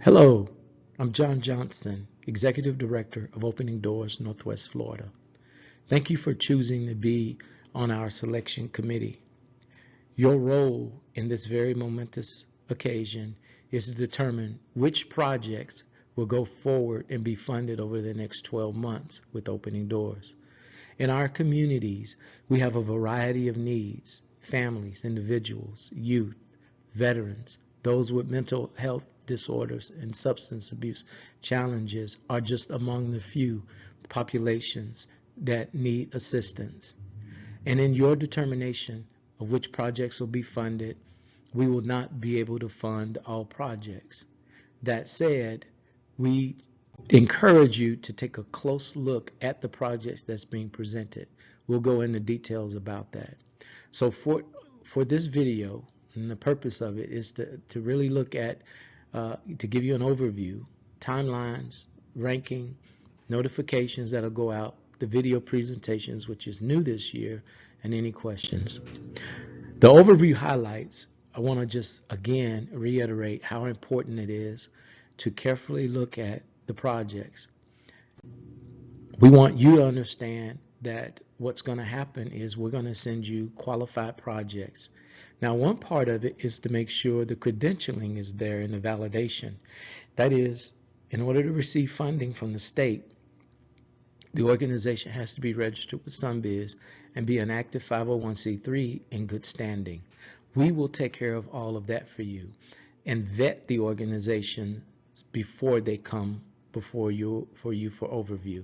Hello, I'm John Johnson, Executive Director of Opening Doors, Northwest Florida. Thank you for choosing to be on our selection committee. Your role in this very momentous occasion is to determine which projects will go forward and be funded over the next 12 months with Opening Doors. In our communities, we have a variety of needs: families, individuals, youth, veterans, those with mental health disorders and substance abuse challenges are just among the few populations that need assistance. And in your determination of which projects will be funded, we will not be able to fund all projects. That said, we encourage you to take a close look at the projects that's being presented. We'll go into details about that. So for this video, and the purpose of it is to really look at, to give you an overview, timelines, ranking, notifications that'll go out, the video presentations, which is new this year, and any questions. The overview highlights, I want to just again reiterate how important it is to carefully look at the projects. We want you to understand that what's going to happen is we're going to send you qualified projects. Now, one part of it is to make sure the credentialing is there in the validation. That is, in order to receive funding from the state, the organization has to be registered with SunBiz and be an active 501c3 in good standing. We will take care of all of that for you and vet the organization before they come before you for overview.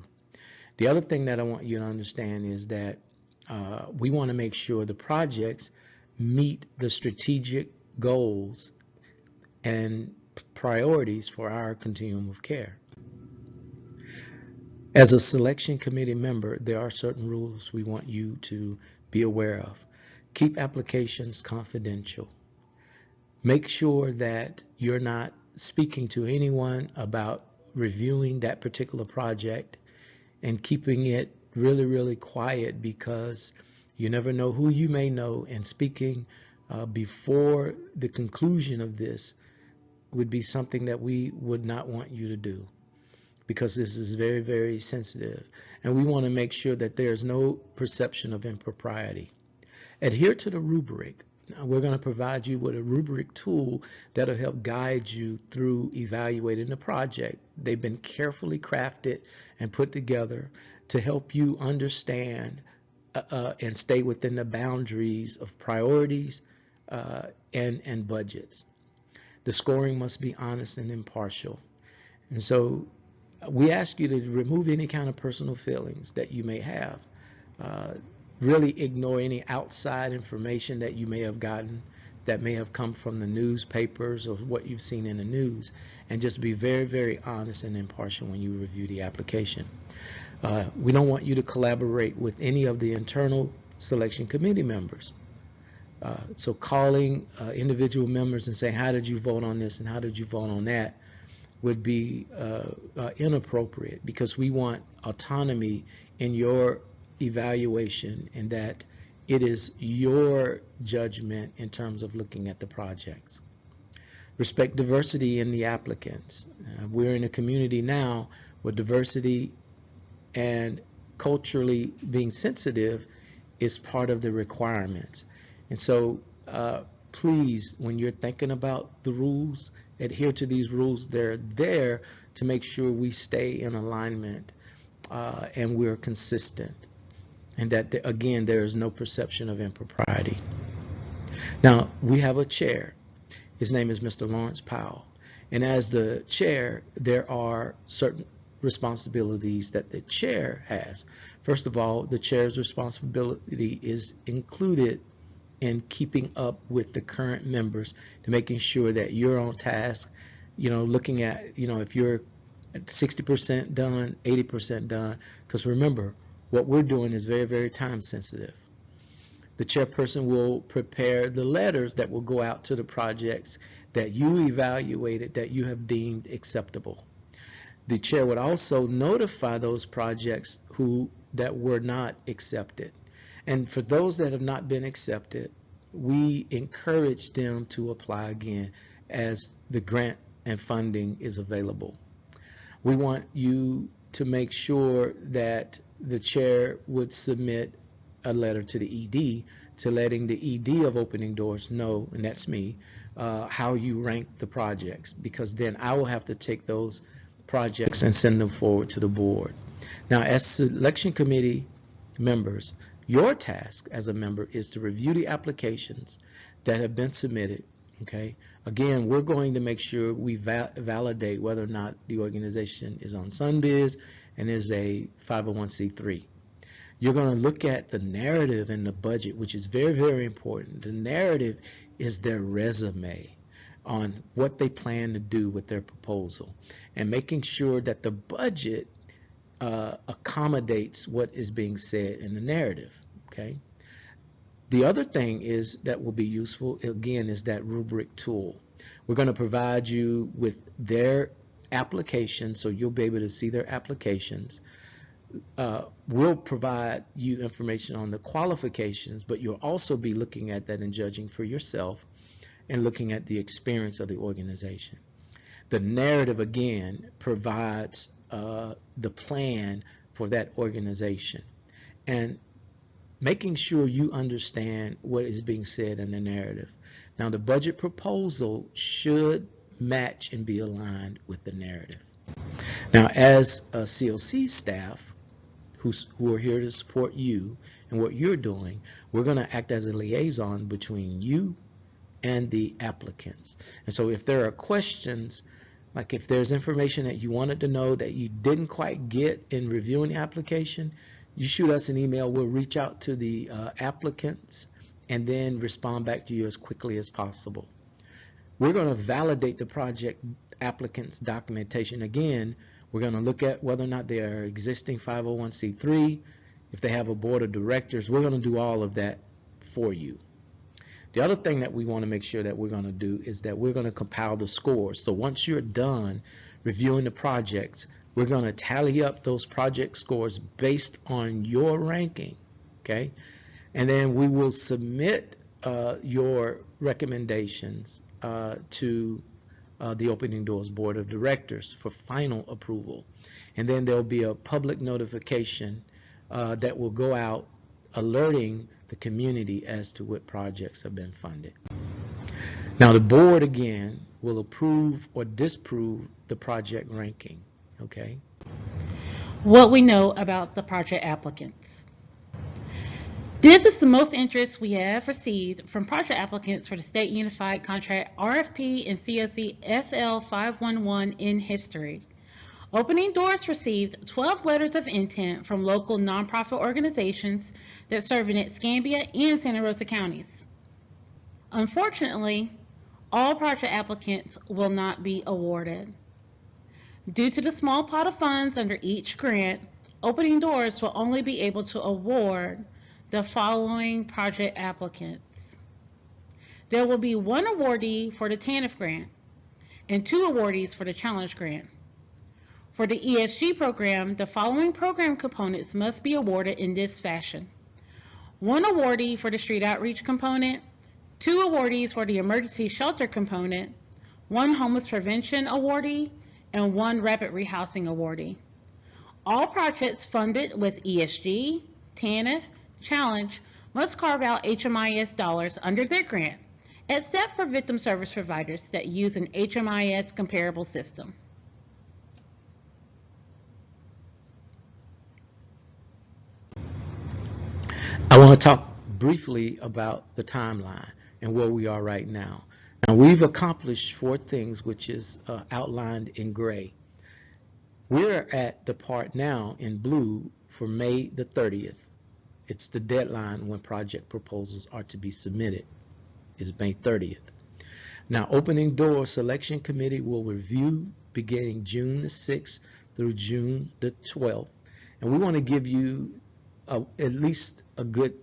The other thing that I want you to understand is that we want to make sure the projects meet the strategic goals and priorities for our continuum of care. As a selection committee member, there are certain rules we want you to be aware of. Keep applications confidential. Make sure that you're not speaking to anyone about reviewing that particular project, and keeping it really, really quiet, because you never know who you may know, and speaking before the conclusion of this would be something that we would not want you to do, because this is very, very sensitive, and we want to make sure that there's no perception of impropriety. Adhere to the rubric. Now, we're going to provide you with a rubric tool that'll help guide you through evaluating the project. They've been carefully crafted and put together to help you understand and stay within the boundaries of priorities and budgets. The scoring must be honest and impartial. And so we ask you to remove any kind of personal feelings that you may have. Really ignore any outside information that you may have gotten, that may have come from the newspapers or what you've seen in the news, and just be very, very honest and impartial when you review the application. We don't want you to collaborate with any of the internal selection committee members. So calling individual members and saying, how did you vote on this and how did you vote on that, would be inappropriate, because we want autonomy in your evaluation, and that it is your judgment in terms of looking at the projects. Respect diversity in the applicants. We're in a community now where diversity and culturally being sensitive is part of the requirements. And so please, when you're thinking about the rules, adhere to these rules. They're there to make sure we stay in alignment and we're consistent, and that, again, there is no perception of impropriety. Now, we have a chair. His name is Mr. Lawrence Powell. And as the chair, there are certain responsibilities that the chair has. First of all, the chair's responsibility is included in keeping up with the current members, to making sure that you're on task, looking at, if you're at 60% done, 80% done, because remember, what we're doing is very, very time sensitive. The chairperson will prepare the letters that will go out to the projects that you evaluated, that you have deemed acceptable. The chair would also notify those projects that were not accepted. And for those that have not been accepted, we encourage them to apply again, as the grant and funding is available. We want you to make sure that the chair would submit a letter to the ED to letting the ED of Opening Doors know, and that's me, how you rank the projects, because then I will have to take those projects and send them forward to the board. Now, as selection committee members, your task as a member is to review the applications that have been submitted. Okay. Again, we're going to make sure we validate whether or not the organization is on SunBiz and is a 501c3. You're going to look at the narrative and the budget, which is very, very important. The narrative is their resume on what they plan to do with their proposal, and making sure that the budget accommodates what is being said in the narrative. Okay. The other thing is that will be useful, again, is that rubric tool. We're going to provide you with their applications, so you'll be able to see their applications. We'll provide you information on the qualifications, but you'll also be looking at that and judging for yourself and looking at the experience of the organization. The narrative, again, provides the plan for that organization, and making sure you understand what is being said in the narrative. Now, the budget proposal should match and be aligned with the narrative. Now, as a CLC staff who are here to support you and what you're doing, we're going to act as a liaison between you and the applicants. And so if there are questions, like if there's information that you wanted to know that you didn't quite get in reviewing the application, you shoot us an email. We'll reach out to the applicants and then respond back to you as quickly as possible. We're going to validate the project applicant's documentation. Again, we're going to look at whether or not they are existing 501c3, if they have a board of directors. We're going to do all of that for you. The other thing that we want to make sure that we're going to do is that we're going to compile the scores. So once you're done reviewing the projects, we're going to tally up those project scores based on your ranking, okay? And then we will submit your recommendations to the Opening Doors Board of Directors for final approval. And then there'll be a public notification that will go out alerting the community as to what projects have been funded. Now, the board, again, will approve or disapprove the project ranking, okay? What we know about the project applicants. This is the most interest we have received from project applicants for the State Unified Contract RFP and COC SL 511 in history. Opening Doors received 12 letters of intent from local nonprofit organizations that serve in Escambia and Santa Rosa counties. Unfortunately, all project applicants will not be awarded. Due to the small pot of funds under each grant, Opening Doors will only be able to award the following project applicants. There will be one awardee for the TANF grant and two awardees for the challenge grant. For the ESG program, the following program components must be awarded in this fashion. One awardee for the street outreach component, two awardees for the emergency shelter component, one homeless prevention awardee, and one rapid rehousing awardee. All projects funded with ESG, TANF, challenge must carve out HMIS dollars under their grant, except for victim service providers that use an HMIS comparable system. I want to talk briefly about the timeline and where we are right now. Now, we've accomplished 4 things, which is outlined in gray. We're at the part now in blue for May the 30th. It's the deadline when project proposals are to be submitted, is May 30th. Now, Opening Doors Selection Committee will review beginning June the 6th through June the 12th. And we want to give you at least a good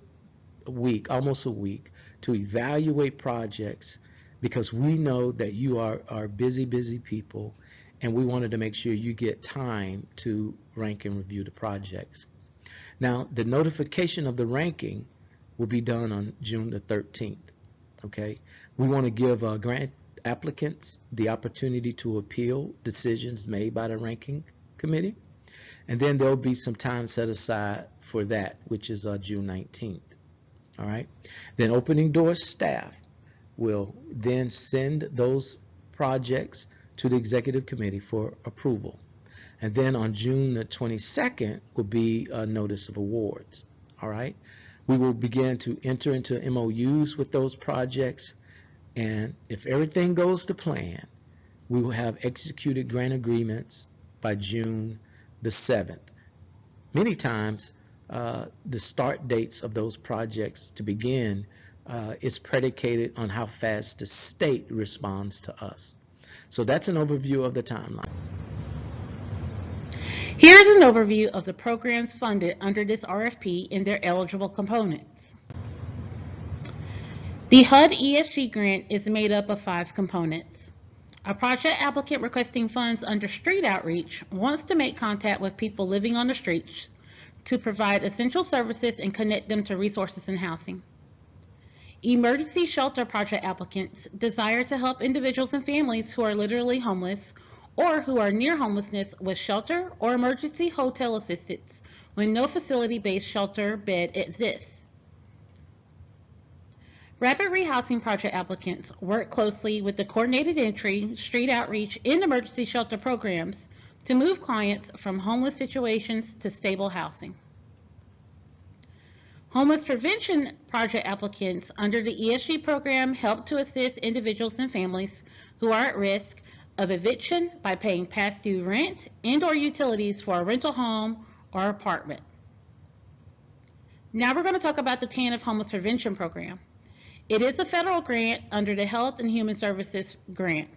week, almost a week, to evaluate projects, because we know that you are busy people, and we wanted to make sure you get time to rank and review the projects. Now, the notification of the ranking will be done on June the 13th, okay? We want to give grant applicants the opportunity to appeal decisions made by the ranking committee. And then there'll be some time set aside for that, which is June 19th. All right. Then Opening Doors staff will then send those projects to the executive committee for approval. And then on June the 22nd will be a notice of awards. All right. We will begin to enter into MOUs with those projects. And if everything goes to plan, we will have executed grant agreements by June the 7th. Many times, the start dates of those projects to begin is predicated on how fast the state responds to us. So that's an overview of the timeline. Here's an overview of the programs funded under this RFP and their eligible components. The HUD ESG grant is made up of 5 components. A project applicant requesting funds under street outreach wants to make contact with people living on the streets to provide essential services and connect them to resources and housing. Emergency shelter project applicants desire to help individuals and families who are literally homeless or who are near homelessness with shelter or emergency hotel assistance when no facility-based shelter bed exists. Rapid rehousing project applicants work closely with the coordinated entry, street outreach, and emergency shelter programs to move clients from homeless situations to stable housing. Homeless prevention project applicants under the ESG program help to assist individuals and families who are at risk of eviction by paying past due rent and/or utilities for a rental home or apartment. Now we're going to talk about the TANF Homeless Prevention Program. It is a federal grant under the Health and Human Services grant.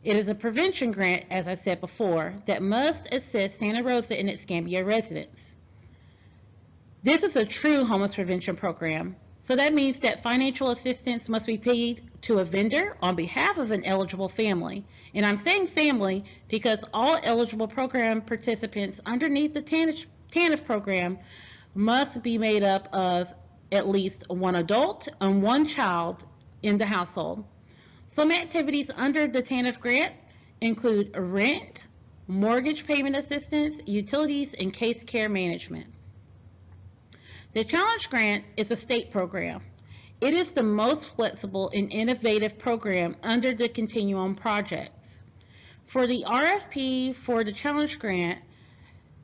It is a prevention grant, as I said before, that must assist Santa Rosa and its Escambia residents. This is a true homeless prevention program, so that means that financial assistance must be paid to a vendor on behalf of an eligible family. And I'm saying family because all eligible program participants underneath the TANF program must be made up of at least one adult and one child in the household. Some activities under the TANF grant include rent, mortgage payment assistance, utilities, and case care management. The Challenge Grant is a state program. It is the most flexible and innovative program under the Continuum projects. For the RFP for the Challenge Grant,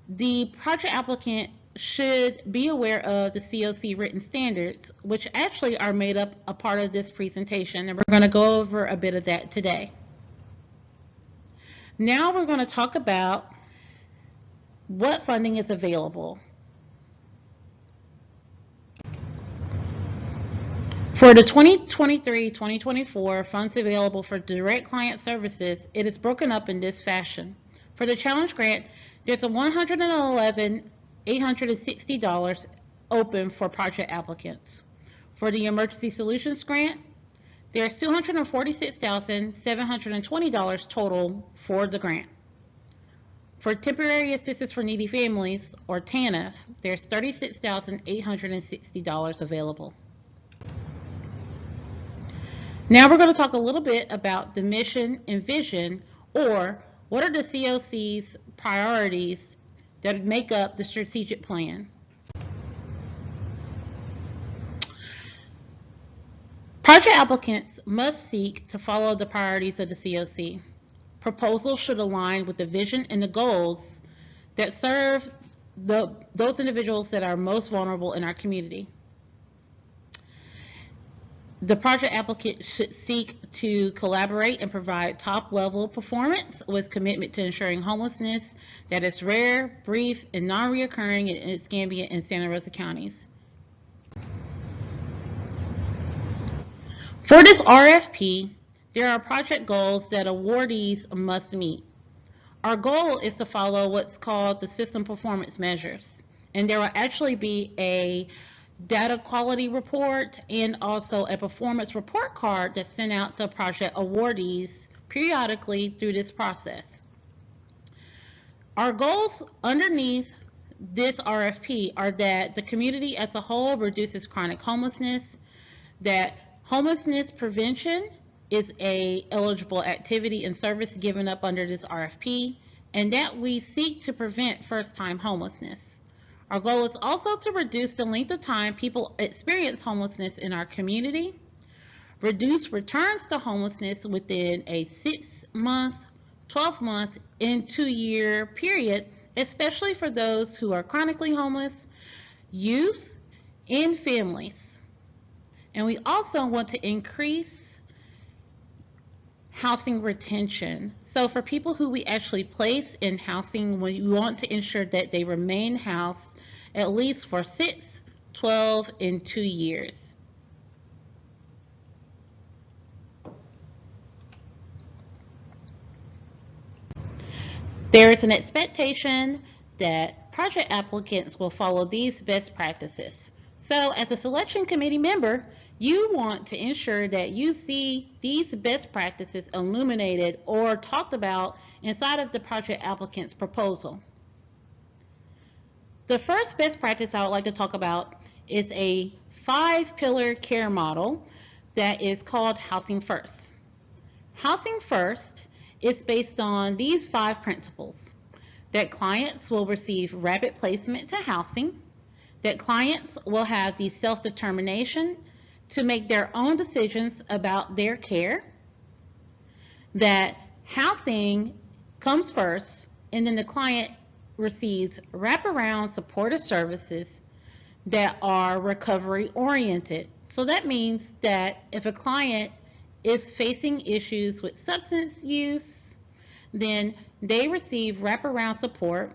the project applicant should be aware of the COC written standards, which actually are made up a part of this presentation, and we're going to go over a bit of that today. Now we're going to talk about what funding is available. For the 2023-2024 funds available for direct client services, it is broken up in this fashion. For the Challenge Grant, there's a $111,860 open for project applicants. For the Emergency Solutions Grant, there's $246,720 total for the grant. For Temporary Assistance for Needy Families, or TANF, there's $36,860 available. Now we're going to talk a little bit about the mission and vision, or what are the COC's priorities that make up the strategic plan. Project applicants must seek to follow the priorities of the COC. Proposals should align with the vision and the goals that serve those individuals that are most vulnerable in our community. The project applicant should seek to collaborate and provide top-level performance with commitment to ensuring homelessness that is rare, brief, and non-reoccurring in Escambia and Santa Rosa counties. For this RFP, there are project goals that awardees must meet. Our goal is to follow what's called the system performance measures, and there will actually be a data quality report and also a performance report card that's sent out to project awardees periodically through this process. Our goals underneath this RFP are that the community as a whole reduces chronic homelessness, that homelessness prevention is a eligible activity and service given up under this RFP, and that we seek to prevent first-time homelessness. Our goal is also to reduce the length of time people experience homelessness in our community, reduce returns to homelessness within a 6-month, 12-month, and 2-year period, especially for those who are chronically homeless, youth, and families. And we also want to increase housing retention. So for people who we actually place in housing, we want to ensure that they remain housed at least for 6, 12, and 2 years. There is an expectation that project applicants will follow these best practices. So as a selection committee member, you want to ensure that you see these best practices illuminated or talked about inside of the project applicant's proposal. The first best practice I would like to talk about is a 5-pillar care model that is called Housing First. Housing First is based on these 5 principles: that clients will receive rapid placement to housing, that clients will have the self-determination to make their own decisions about their care, that housing comes first, and then the client receives wraparound supportive services that are recovery oriented. So that means that if a client is facing issues with substance use, then they receive wraparound support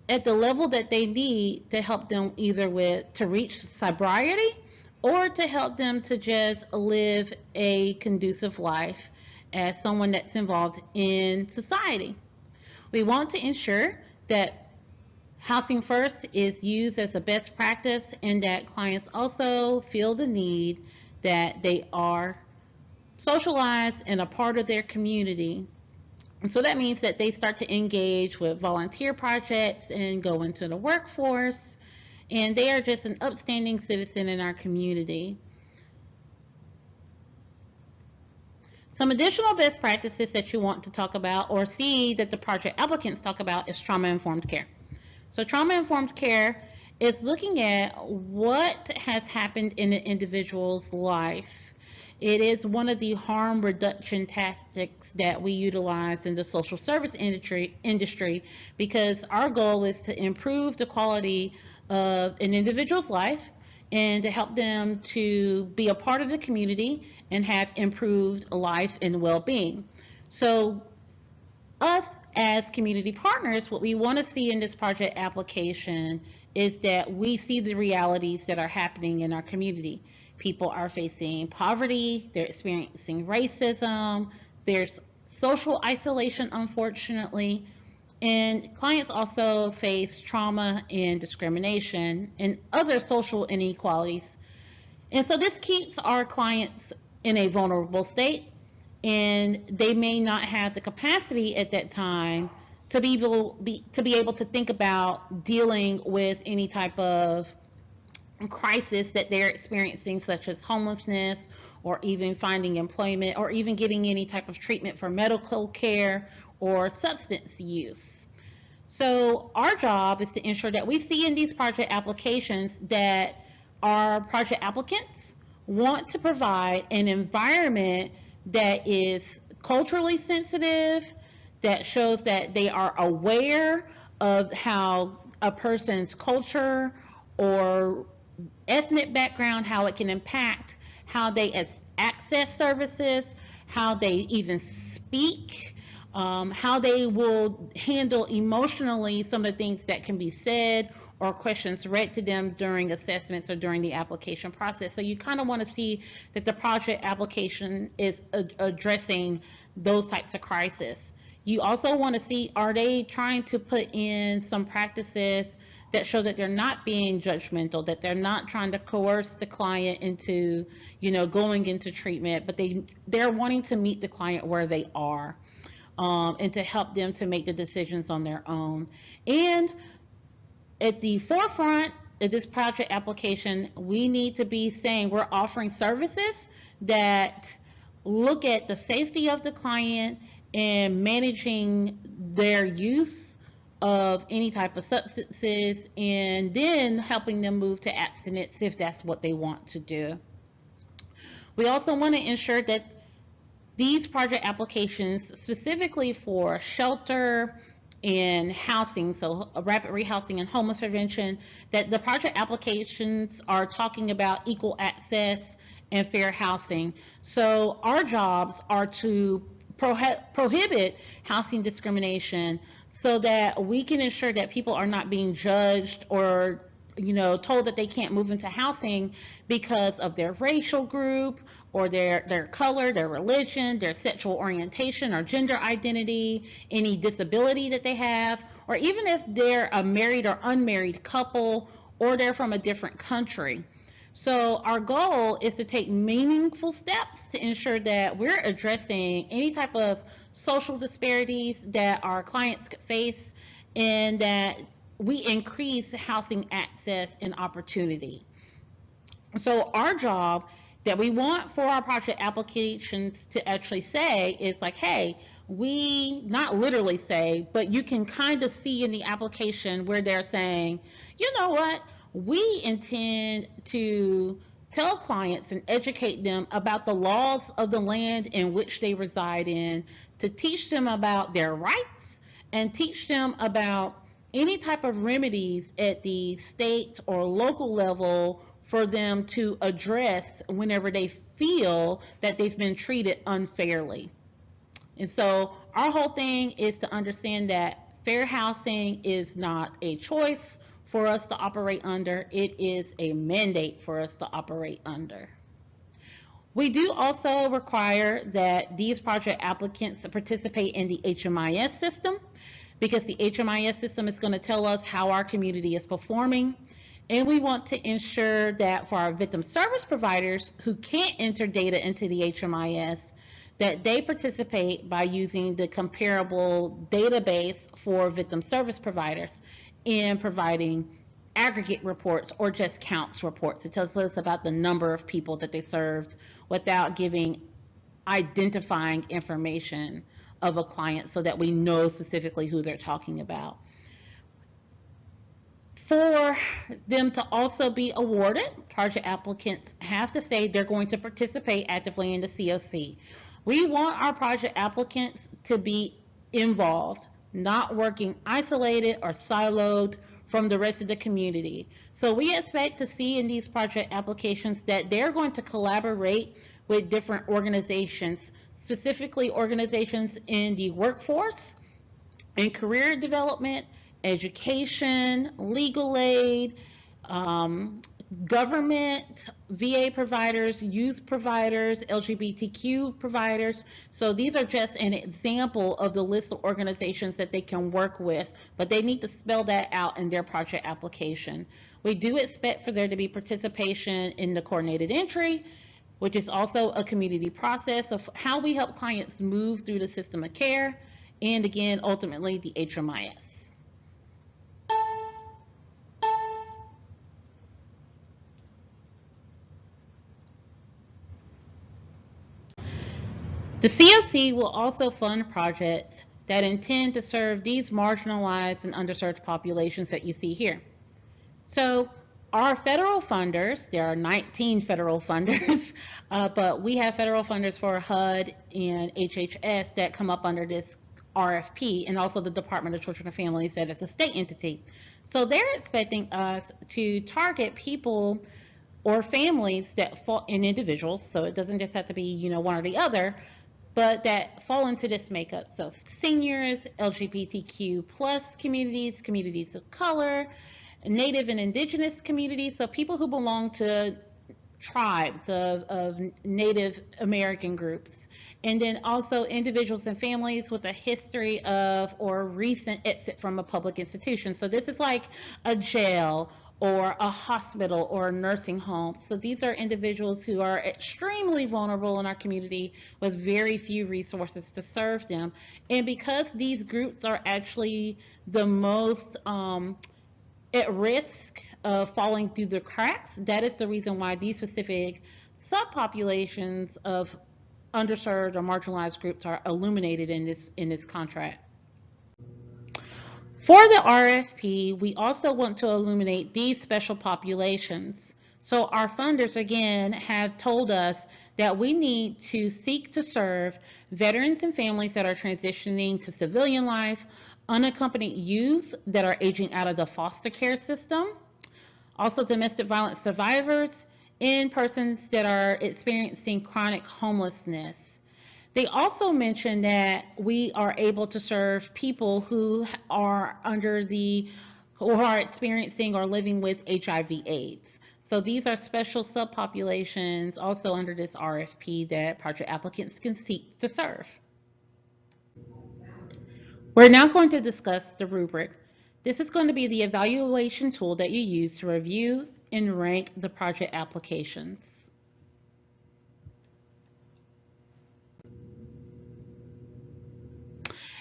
at the level that they need to help them either to reach sobriety or to help them to just live a conducive life as someone that's involved in society. We want to ensure that Housing First is used as a best practice and that clients also feel the need that they are socialized and a part of their community. And so that means that they start to engage with volunteer projects and go into the workforce, and they are just an upstanding citizen in our community. Some additional best practices that you want to talk about or see that the project applicants talk about is trauma-informed care. So trauma-informed care is looking at what has happened in an individual's life. It is one of the harm reduction tactics that we utilize in the social service industry because our goal is to improve the quality of an individual's life and to help them to be a part of the community and have improved life and well-being. So us as community partners, what we want to see in this project application is that we see the realities that are happening in our community. People are facing poverty, they're experiencing racism, there's social isolation, unfortunately, and clients also face trauma and discrimination and other social inequalities. And so this keeps our clients in a vulnerable state, and they may not have the capacity at that time to be able to think about dealing with any type of crisis that they're experiencing, such as homelessness or even finding employment or even getting any type of treatment for medical care or substance use. So our job is to ensure that we see in these project applications that our project applicants want to provide an environment that is culturally sensitive, that shows that they are aware of how a person's culture or ethnic background, how it can impact how they access services, how they even speak, how they will handle emotionally some of the things that can be said or questions read to them during assessments or during the application process. So you kind of want to see that the project application is addressing those types of crises. You also want to see, are they trying to put in some practices that show that they're not being judgmental, that they're not trying to coerce the client into, going into treatment, but they're wanting to meet the client where they are, and to help them to make the decisions on their own. And at the forefront of this project application, we need to be saying we're offering services that look at the safety of the client and managing their use of any type of substances, and then helping them move to abstinence if that's what they want to do. We also want to ensure that these project applications, specifically for shelter and housing, so rapid rehousing and homeless prevention, that the project applications are talking about equal access and fair housing. So our jobs are to prohibit housing discrimination so that we can ensure that people are not being judged or told that they can't move into housing because of their racial group or their color, their religion, their sexual orientation or gender identity, any disability that they have, or even if they're a married or unmarried couple or they're from a different country. So our goal is to take meaningful steps to ensure that we're addressing any type of social disparities that our clients could face, and that we increase housing access and opportunity. So our job that we want for our project applications to actually say is like, hey, we not literally say, but you can kind of see in the application where they're saying, you know what, we intend to tell clients and educate them about the laws of the land in which they reside in, to teach them about their rights and teach them about any type of remedies at the state or local level for them to address whenever they feel that they've been treated unfairly. And so our whole thing is to understand that fair housing is not a choice for us to operate under, it is a mandate for us to operate under. We do also require that these project applicants participate in the HMIS system, because the HMIS system is going to tell us how our community is performing. And we want to ensure that for our victim service providers who can't enter data into the HMIS, that they participate by using the comparable database for victim service providers in providing aggregate reports or just counts reports. It tells us about the number of people that they served without giving identifying information of a client so that we know specifically who they're talking about. For them to also be awarded, project applicants have to say they're going to participate actively in the COC. We want our project applicants to be involved, not working isolated or siloed from the rest of the community. So we expect to see in these project applications that they're going to collaborate with different organizations, specifically organizations in the workforce, in career development, education, legal aid, government, VA providers, youth providers, LGBTQ providers. So these are just an example of the list of organizations that they can work with, but they need to spell that out in their project application. We do expect for there to be participation in the coordinated entry, which is also a community process of how we help clients move through the system of care, and again, ultimately, the HMIS. The COC will also fund projects that intend to serve these marginalized and underserved populations that you see here. So our federal funders, there are 19 federal funders, but we have federal funders for HUD and HHS that come up under this RFP, and also the Department of Children and Families that is a state entity. So they're expecting us to target people or families that fall in individuals, so it doesn't just have to be one or the other, but that fall into this makeup. So seniors, LGBTQ plus communities, communities of color, Native and indigenous communities, so people who belong to tribes of Native American groups, and then also individuals and families with a history of or recent exit from a public institution. So this is like a jail or a hospital or a nursing home. So these are individuals who are extremely vulnerable in our community with very few resources to serve them. And because these groups are actually the most at risk of falling through the cracks, that is the reason why these specific subpopulations of underserved or marginalized groups are illuminated in this contract. For the RFP, we also want to illuminate these special populations. So our funders, again, have told us that we need to seek to serve veterans and families that are transitioning to civilian life, unaccompanied youth that are aging out of the foster care system, also domestic violence survivors, and persons that are experiencing chronic homelessness. They also mentioned that we are able to serve people who are who are experiencing or living with HIV/AIDS. So these are special subpopulations also under this RFP that project applicants can seek to serve. We're now going to discuss the rubric. This is going to be the evaluation tool that you use to review and rank the project applications.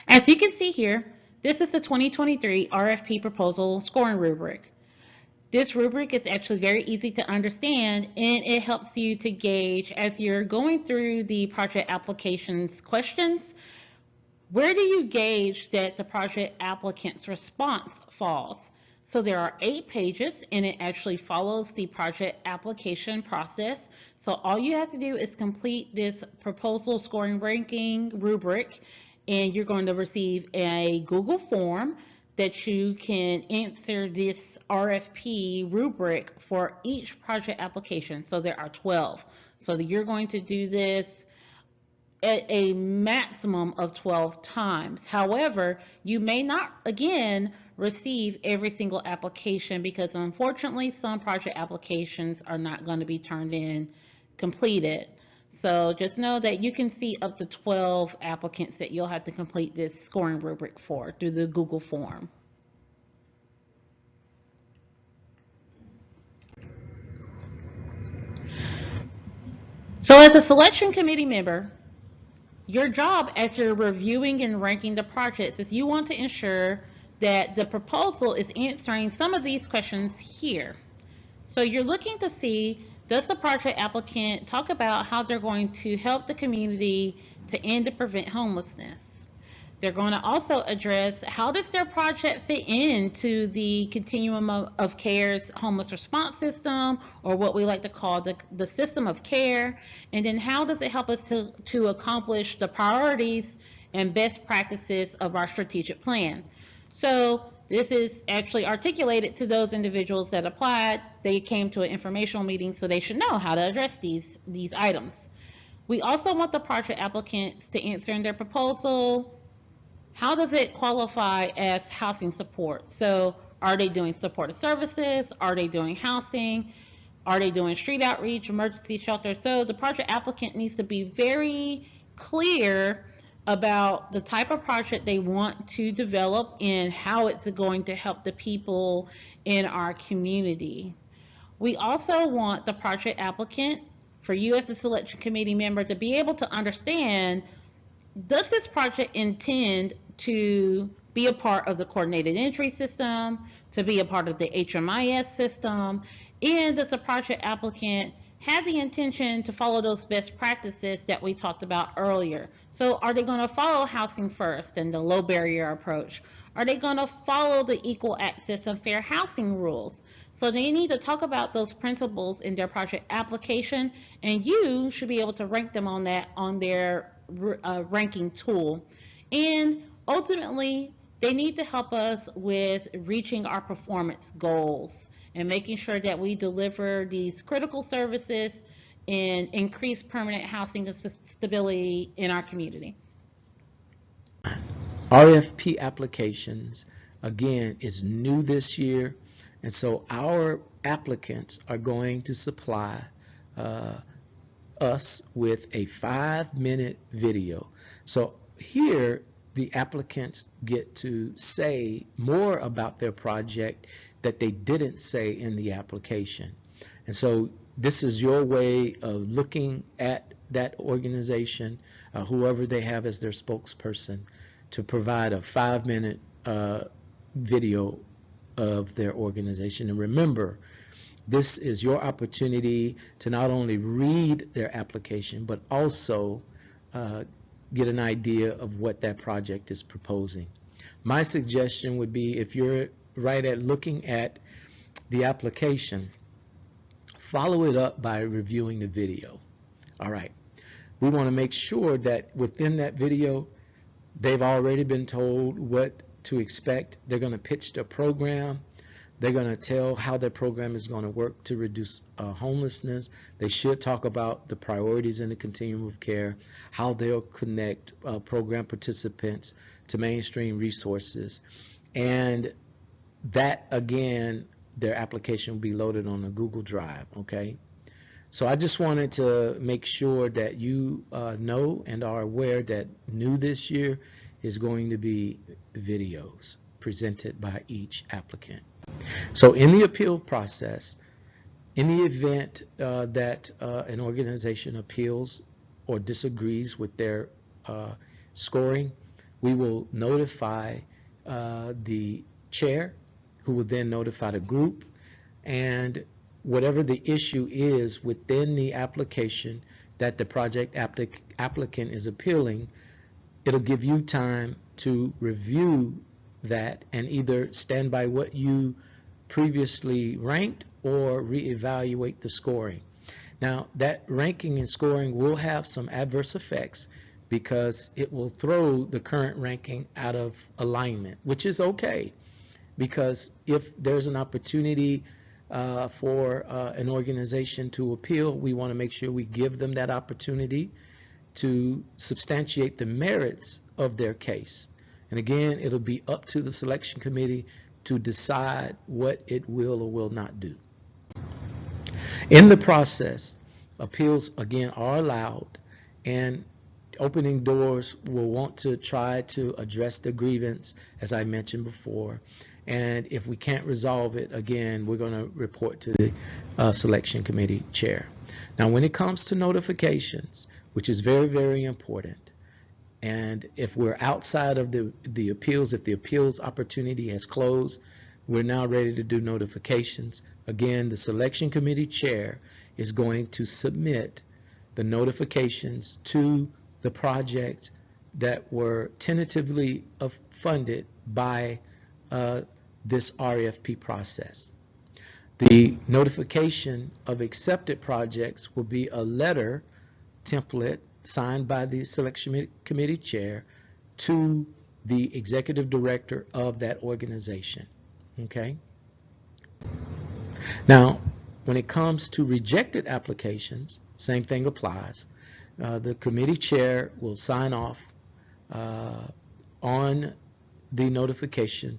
As you can see here, this is the 2023 RFP proposal scoring rubric. This rubric is actually very easy to understand, and it helps you to gauge as you're going through the project applications questions, where do you gauge that the project applicant's response falls? So there are 8 pages, and it actually follows the project application process. So all you have to do is complete this proposal scoring ranking rubric, and you're going to receive a Google form that you can answer this RFP rubric for each project application. So there are 12. So you're going to do this at a maximum of 12 times. However, you may not, again, receive every single application because unfortunately some project applications are not going to be turned in completed. So just know that you can see up to 12 applicants that you'll have to complete this scoring rubric for through the Google form. So as a selection committee member, your job as you're reviewing and ranking the projects is you want to ensure that the proposal is answering some of these questions here. So you're looking to see, does the project applicant talk about how they're going to help the community to end and prevent homelessness? They're going to also address how does their project fit into the continuum of care's homeless response system, or what we like to call the system of care, and then how does it help us to accomplish the priorities and best practices of our strategic plan. So this is actually articulated to those individuals that applied. They came to an informational meeting, so they should know how to address these items. We also want the project applicants to answer in their proposal, how does it qualify as housing support? So are they doing supportive services? Are they doing housing? Are they doing street outreach, emergency shelter? So the project applicant needs to be very clear about the type of project they want to develop and how it's going to help the people in our community. We also want the project applicant, for you as a selection committee member, to be able to understand, does this project intend to be a part of the coordinated entry system, to be a part of the HMIS system, and does the project applicant have the intention to follow those best practices that we talked about earlier? So are they going to follow housing first and the low barrier approach? Are they going to follow the equal access and fair housing rules? So they need to talk about those principles in their project application, and you should be able to rank them on that on their ranking tool. And ultimately, they need to help us with reaching our performance goals and making sure that we deliver these critical services and increase permanent housing and stability in our community. RFP applications, again, is new this year, and so our applicants are going to supply us with a 5-minute video. So here, the applicants get to say more about their project that they didn't say in the application. And so this is your way of looking at that organization, whoever they have as their spokesperson, to provide a 5-minute video of their organization. And remember, this is your opportunity to not only read their application, but also get an idea of what that project is proposing. My suggestion would be, if you're right at looking at the application, follow it up by reviewing the video. All right. We want to make sure that within that video, they've already been told what to expect. They're going to pitch their program. They're going to tell how their program is going to work to reduce homelessness. They should talk about the priorities in the continuum of care, how they'll connect program participants to mainstream resources. And that, again, their application will be loaded on a Google Drive, okay? So I just wanted to make sure that you know and are aware that new this year is going to be videos presented by each applicant. So in the appeal process, in the event that an organization appeals or disagrees with their scoring, we will notify the chair, who will then notify the group, and whatever the issue is within the application that the project applicant is appealing, it'll give you time to review that and either stand by what you previously ranked or reevaluate the scoring. Now, that ranking and scoring will have some adverse effects because it will throw the current ranking out of alignment, which is okay, because if there's an opportunity for an organization to appeal, we want to make sure we give them that opportunity to substantiate the merits of their case. And again, it'll be up to the selection committee to decide what it will or will not do. In the process, appeals again are allowed, and opening doors will want to try to address the grievance, as I mentioned before. And if we can't resolve it, again, we're going to report to the selection committee chair. Now, when it comes to notifications, which is very, very important, and if we're outside of the appeals, if the appeals opportunity has closed, we're now ready to do notifications. Again, the selection committee chair is going to submit the notifications to the projects that were tentatively funded by this RFP process. The notification of accepted projects will be a letter template signed by the selection committee chair to the executive director of that organization. Okay? Now, when it comes to rejected applications, same thing applies. The committee chair will sign off on the notification,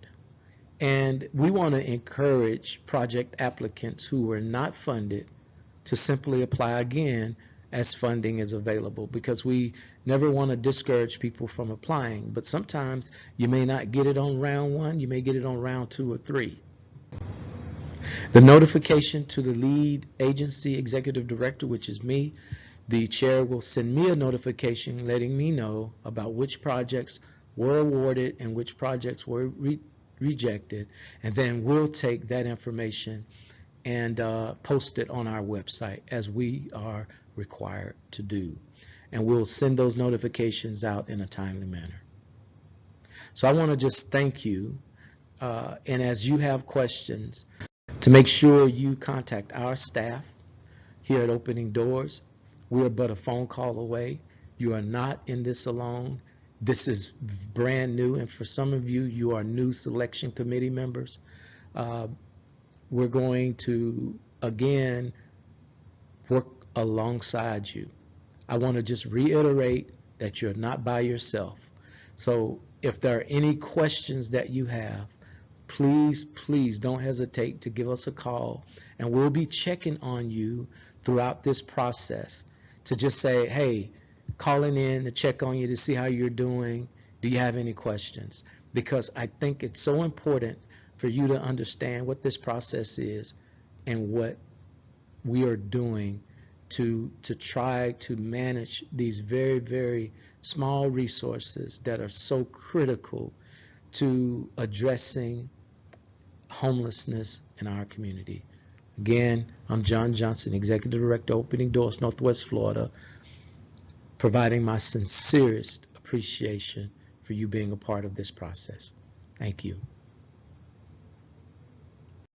and we want to encourage project applicants who were not funded to simply apply again as funding is available, because we never want to discourage people from applying. But sometimes you may not get it on round 1, you may get it on round 2 or 3. The notification to the lead agency executive director, which is me, the chair will send me a notification letting me know about which projects were awarded and which projects were rejected, and then we'll take that information and post it on our website, as we are required to do. And we'll send those notifications out in a timely manner. So I want to just thank you, and as you have questions, to make sure you contact our staff here at Opening Doors. We are but a phone call away. You are not in this alone. This is brand new, and for some of you, you are new selection committee members. We're going to, again, work alongside you. I want to just reiterate that you're not by yourself. So if there are any questions that you have, please, please don't hesitate to give us a call, and we'll be checking on you throughout this process to just say, hey, calling in to check on you to see how you're doing. Do you have any questions? Because I think it's so important for you to understand what this process is and what we are doing to try to manage these very, very small resources that are so critical to addressing homelessness in our community. Again, I'm John Johnson, Executive Director, Opening Doors, Northwest Florida. providing my sincerest appreciation for you being a part of this process. Thank you.